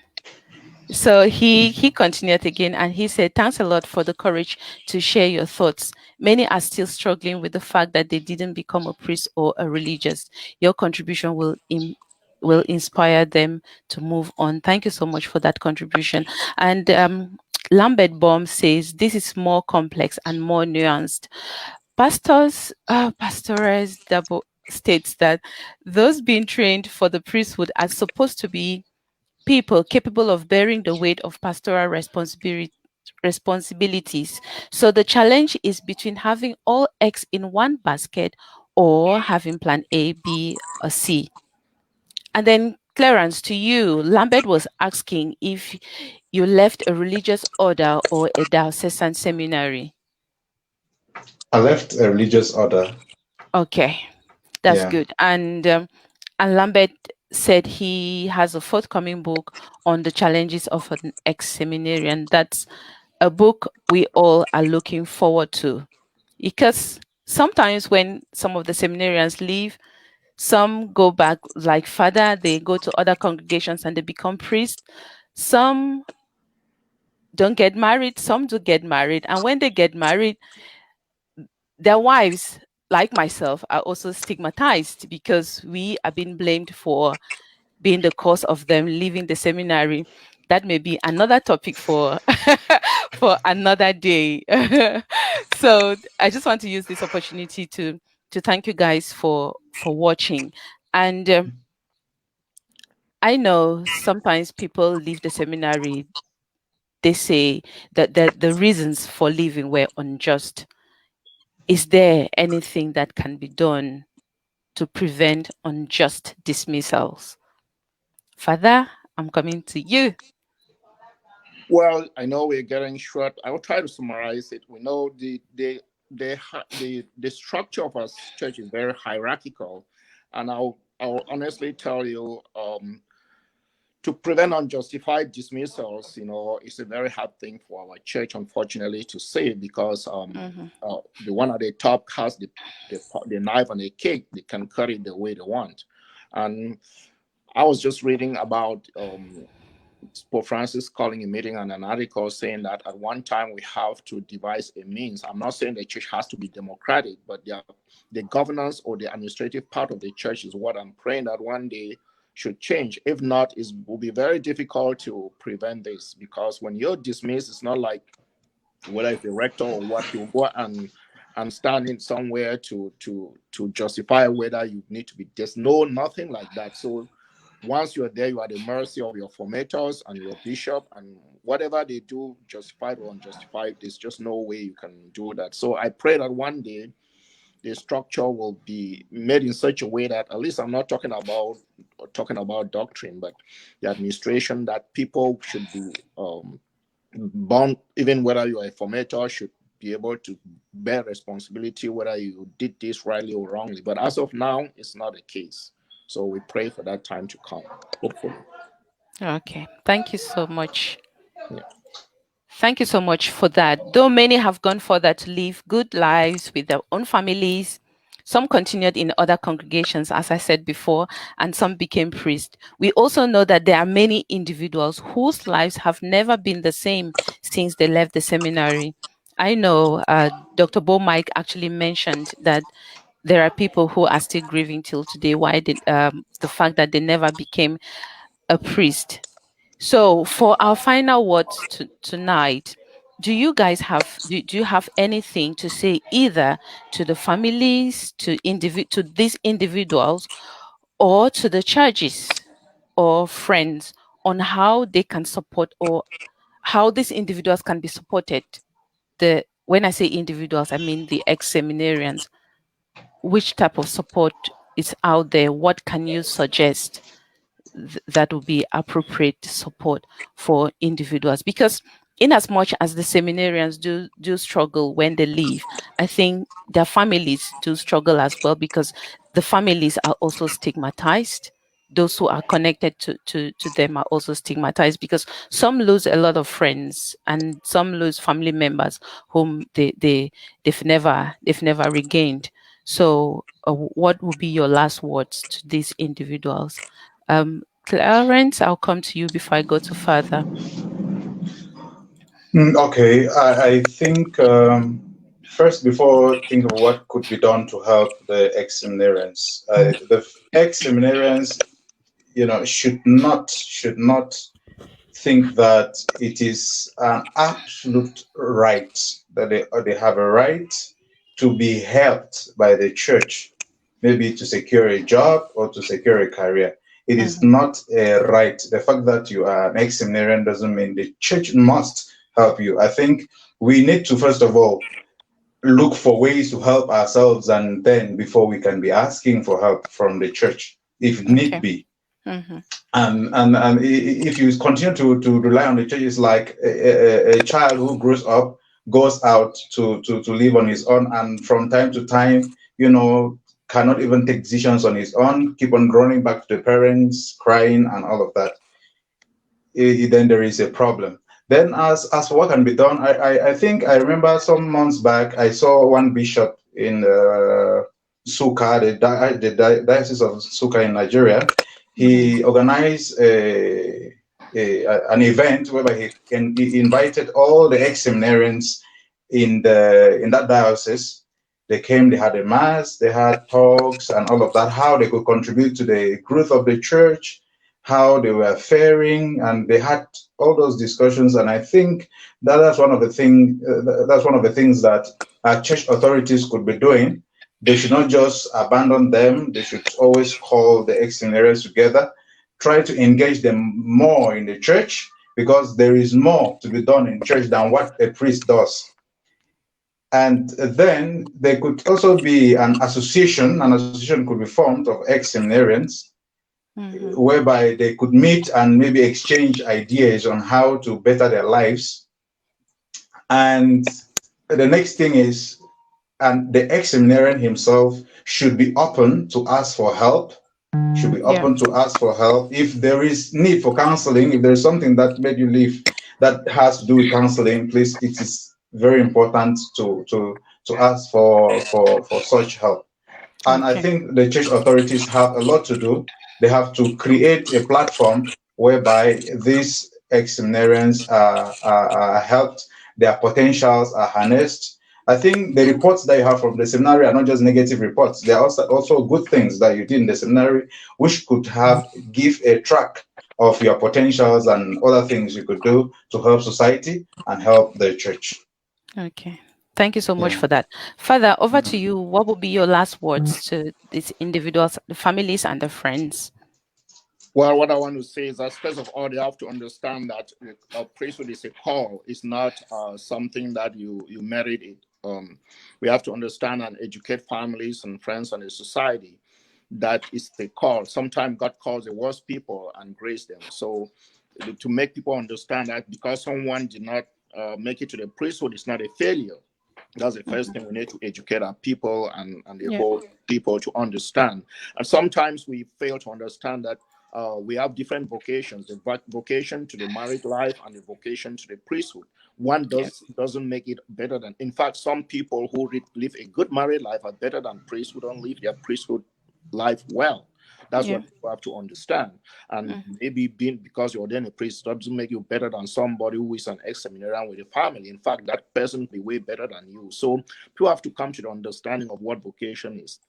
So he continued again and he said, thanks a lot for the courage to share your thoughts. Many are still struggling with the fact that they didn't become a priest or a religious. Your contribution will inspire them to move on. Thank you so much for that contribution. And Lambert Baum says this is more complex and more nuanced. Pastores Double states that those being trained for the priesthood are supposed to be people capable of bearing the weight of pastoral responsibilities. So the challenge is between having all eggs in one basket or having plan A, B, or C. And then Clerance, to you, Lambert was asking if you left a religious order or a diocesan seminary. I left a religious order. Okay, that's good. And Lambert said he has a forthcoming book on the challenges of an ex-seminarian. That's a book we all are looking forward to, because sometimes when some of the seminarians leave, some go back like father, they go to other congregations and they become priests. Some don't get married, some do get married. And when they get married, their wives, like myself, are also stigmatized because we are being blamed for being the cause of them leaving the seminary. That may be another topic for for another day. So I just want to use this opportunity to thank you guys for watching. And I know sometimes people leave the seminary, they say that the reasons for leaving were unjust. Is there anything that can be done to prevent unjust dismissals? Father, I'm coming to you. Well, I know we're getting short. I will try to summarize it. We know the structure of our church is very hierarchical, and I'll honestly tell you, to prevent unjustified dismissals, it's a very hard thing for our church, unfortunately, to say, because the one at the top has the knife and the cake. They can cut it the way they want. And I was just reading about Pope Francis calling a meeting and an article saying that at one time we have to devise a means. I'm not saying the church has to be democratic, but the governance or the administrative part of the church is what I'm praying that one day should change. If not, it will be very difficult to prevent this, because when you're dismissed, it's not like whether it's the rector or what, you go and stand in somewhere to justify whether you need to be. There's nothing like that. So once you're there, you are at the mercy of your formators and your bishop, and whatever they do, justified or unjustified, there's just no way you can do that. So I pray that one day the structure will be made in such a way that, at least I'm not talking about doctrine, but the administration, that people should be bound, even whether you are a formator, should be able to bear responsibility whether you did this rightly or wrongly. But as of now, it's not the case. So we pray for that time to come, hopefully. Okay. Thank you so much. Yeah. Thank you so much for that. Though many have gone further to live good lives with their own families, some continued in other congregations, as I said before, and some became priests. We also know that there are many individuals whose lives have never been the same since they left the seminary. I know Dr. Bo Mike actually mentioned that there are people who are still grieving till today. Why the fact that they never became a priest. So, for our final words tonight, do you guys do you have anything to say either to the families, to these individuals, or to the churches or friends on how they can support, or how these individuals can be supported? The When I say individuals, I mean the ex-seminarians. Which type of support is out there? What can you suggest that would be appropriate support for individuals? Because in as much as the seminarians do struggle when they leave, I think their families do struggle as well, because the families are also stigmatized. Those who are connected to them are also stigmatized, because some lose a lot of friends and some lose family members whom they've never regained. So what would be your last words to these individuals? Clarence, I'll come to you before I go to further. Okay, I think first, before think of what could be done to help the ex-seminarians, the ex-seminarians, should not think that it is an absolute right that they have a right to be helped by the church, maybe to secure a job or to secure a career. It is Mhm. not a right. The fact that you are an ex-seminarian doesn't mean the church must help you. I think we need to first of all look for ways to help ourselves, and then before we can be asking for help from the church, if need Okay. be. Mm-hmm. And if you continue to rely on the church, it's like a child who grows up, goes out to live on his own, and from time to time, cannot even take decisions on his own, keep on running back to the parents, crying, and all of that. Then there is a problem. Then, as for what can be done, I think I remember some months back I saw one bishop in Suka, the diocese of Suka in Nigeria. Mm-hmm. He organized an event whereby he invited all the ex-seminarians in that diocese. They came, they had a mass, they had talks and all of that, how they could contribute to the growth of the church, how they were faring, and they had all those discussions. And I think that's one of the things that our church authorities could be doing. They should not just abandon them. They should always call the ex-seminarians together, try to engage them more in the church, because there is more to be done in church than what a priest does. And then there could also be an association. An association could be formed of ex-seminarians, Mm-hmm. whereby they could meet and maybe exchange ideas on how to better their lives. And the next thing is, and the ex-seminarian himself should be open to ask for help, should be Yeah. open to ask for help. If there is need for counseling, if there's something that made you leave that has to do with counseling, please, it is very important to ask for such help. And I Okay. think the church authorities have a lot to do. They have to create a platform whereby these ex-seminarians are helped, their potentials are harnessed. I think the reports that you have from the seminary are not just negative reports. They are also good things that you did in the seminary, which could give a track of your potentials and other things you could do to help society and help the church. Okay. Thank you so much Yeah. for that. Father, over to you. What would be your last words to these individuals, the families, and the friends? Well, what I want to say is that first of all, they have to understand that a priesthood is a call. It's not something that you merit it. We have to understand and educate families and friends and the society that it's a call. Sometimes God calls the worst people and grace them. So to make people understand that because someone did not make it to the priesthood, it's not a failure. That's the first Mhm. thing we need to educate our people and the Yeah. whole people to understand. And sometimes we fail to understand that we have different vocations: the vocation to the married life and the vocation to the priesthood. One Yeah. doesn't make it better than. In fact, some people who live a good married life are better than priests who don't live their priesthood life well. That's Yeah. what people have to understand. And maybe being because you're ordained a priest doesn't make you better than somebody who is an ex-seminarian with a family. In fact, that person will be way better than you. So people have to come to the understanding of what vocation is.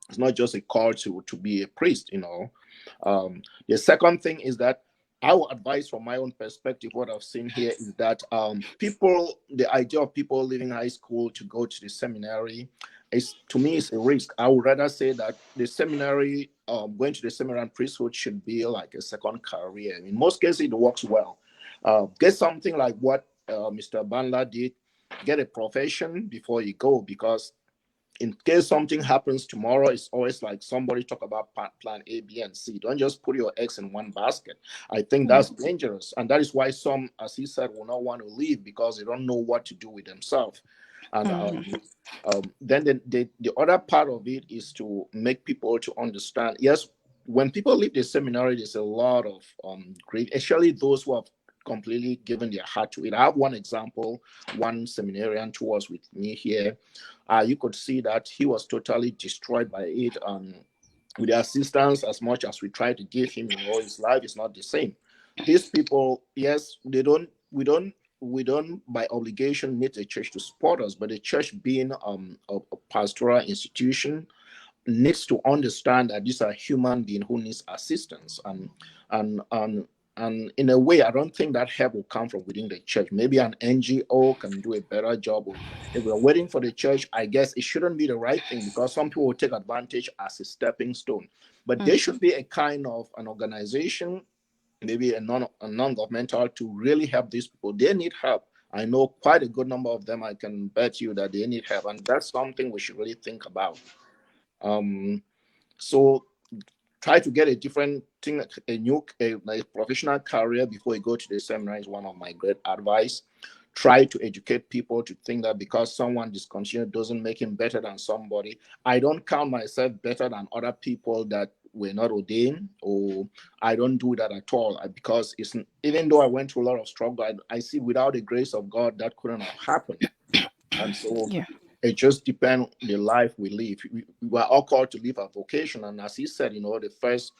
It's not just a call to be a priest, The second thing is that I would advise from my own perspective, what I've seen here is that the idea of people leaving high school to go to the seminary is, to me, is a risk. I would rather say that the seminary, going to the seminary and priesthood should be like a second career. In most cases, it works well. Get something like what Mr. Banla did, get a profession before you go, because in case something happens tomorrow, it's always like somebody talk about plan A, B, and C. Don't just put your eggs in one basket. I think that's dangerous. And that is why some, as he said, will not want to leave, because they don't know what to do with themselves. And then the other part of it is to make people to understand, yes, when people leave the seminary, there's a lot of grief, especially those who have completely given their heart to it. I have one example, one seminarian who was with me here. You could see that he was totally destroyed by it. With the assistance, as much as we try to give him, his life is not the same. These people, yes, we don't by obligation need the church to support us, but the church, being a pastoral institution, needs to understand that these are human beings who needs assistance. And in a way, I don't think that help will come from within the church. Maybe an NGO can do a better job. If we're waiting for the church, I guess it shouldn't be the right thing, because some people will take advantage as a stepping stone. But there should be a kind of an organization, maybe a non-governmental, to really help these people. They need help. I know quite a good number of them. I can bet you that they need help. And that's something we should really think about. So try to get a different thing, a professional career before you go to the seminary is one of my great advice. Try to educate people to think that because someone discontinued doesn't make him better than somebody. I don't count myself better than other people that were not ordained, or I don't do that at all, because even though I went through a lot of struggle, I see without the grace of God that couldn't have happened. And so it just depends on the life we live. We are all called to live a vocation. And as he said, the first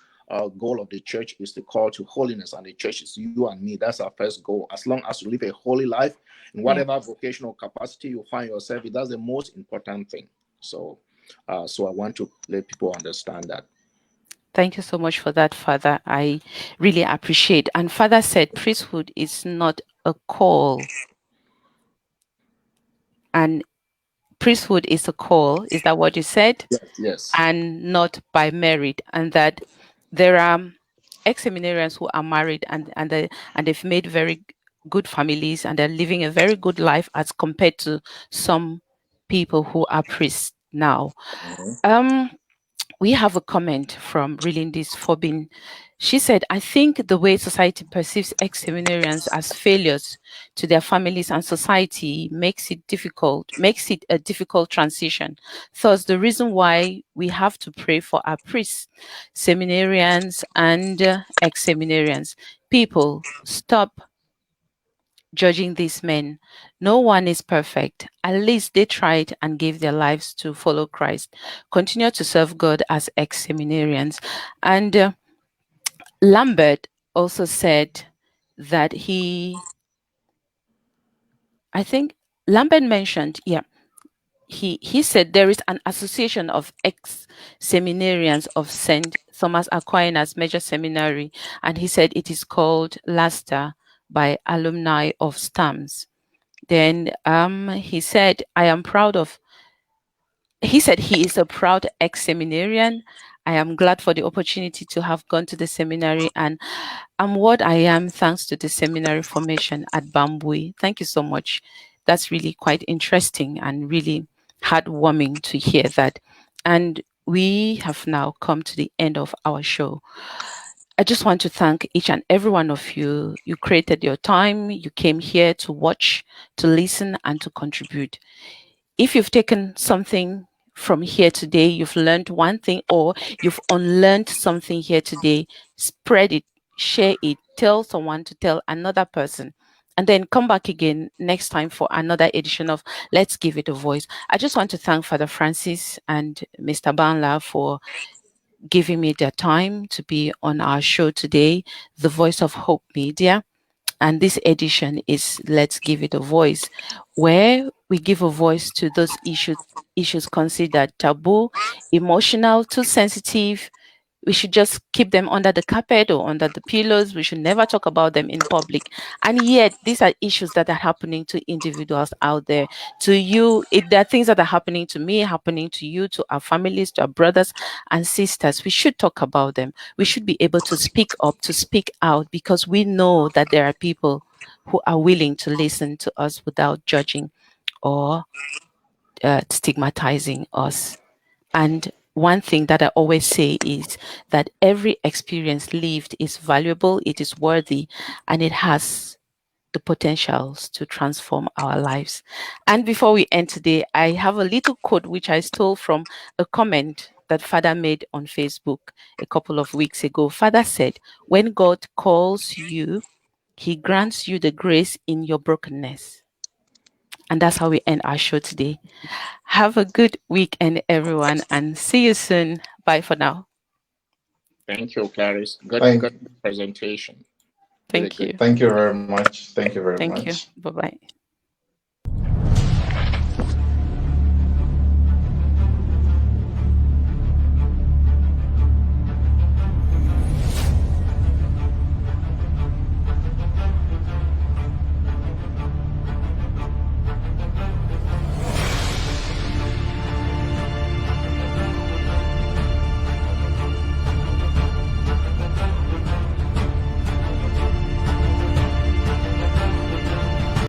goal of the church is the call to holiness. And the church is you and me. That's our first goal. As long as you live a holy life, in whatever vocational capacity you find yourself, that's the most important thing. So I want to let people understand that. Thank you so much for that, Father. I really appreciate. And Father said priesthood is not a call. And priesthood is a call. Is that what you said? Yes. And not by merit. And that there are ex-seminarians who are married and they've made very good families and they're living a very good life as compared to some people who are priests now. We have a comment from Reeling this Forbin. She said, I think the way society perceives ex-seminarians as failures to their families and society makes it a difficult transition. Thus, the reason why we have to pray for our priests, seminarians, and ex-seminarians. People, stop judging these men. No one is perfect. At least they tried and gave their lives to follow Christ. Continue to serve God as ex-seminarians. And Lambert also said that I think Lambert mentioned, he said there is an association of ex-seminarians of St. Thomas Aquinas Major Seminary, and he said it is called LASTA by alumni of STAMS. Then he said, he said he is a proud ex-seminarian. I am glad for the opportunity to have gone to the seminary, and I'm what I am thanks to the seminary formation at Bambui. Thank you so much. That's really quite interesting and really heartwarming to hear that. And we have now come to the end of our show. I just want to thank each and every one of you. You created your time, you came here to watch, to listen, and to contribute. If you've taken something from here today, you've learned one thing, or you've unlearned something here today, spread it, share it, tell someone to tell another person, and then come back again next time for another edition of Let's Give It a Voice. I just want to thank Father Francis and Mr. Banla for giving me their time to be on our show today, the Voice of Hope Media. And this edition is Let's Give It a Voice, where we give a voice to those issues considered taboo, emotional, too sensitive. We should just keep them under the carpet or under the pillows. We should never talk about them in public. And yet, these are issues that are happening to individuals out there. To you, there are things that are happening to me, happening to you, to our families, to our brothers and sisters. We should talk about them. We should be able to speak up, to speak out, because we know that there are people who are willing to listen to us without judging or stigmatizing us. And one thing that I always say is that every experience lived is valuable, it is worthy, and it has the potentials to transform our lives. And before we end today, I have a little quote which I stole from a comment that Father made on Facebook a couple of weeks ago. Father said, "When God calls you, he grants you the grace in your brokenness." And that's how we end our show today. Have a good weekend, everyone, and see you soon. Bye for now. Thank you, Clarice. Good presentation. Really Thank good. you. Thank you very much. Thank you very Thank you. much. Bye-bye.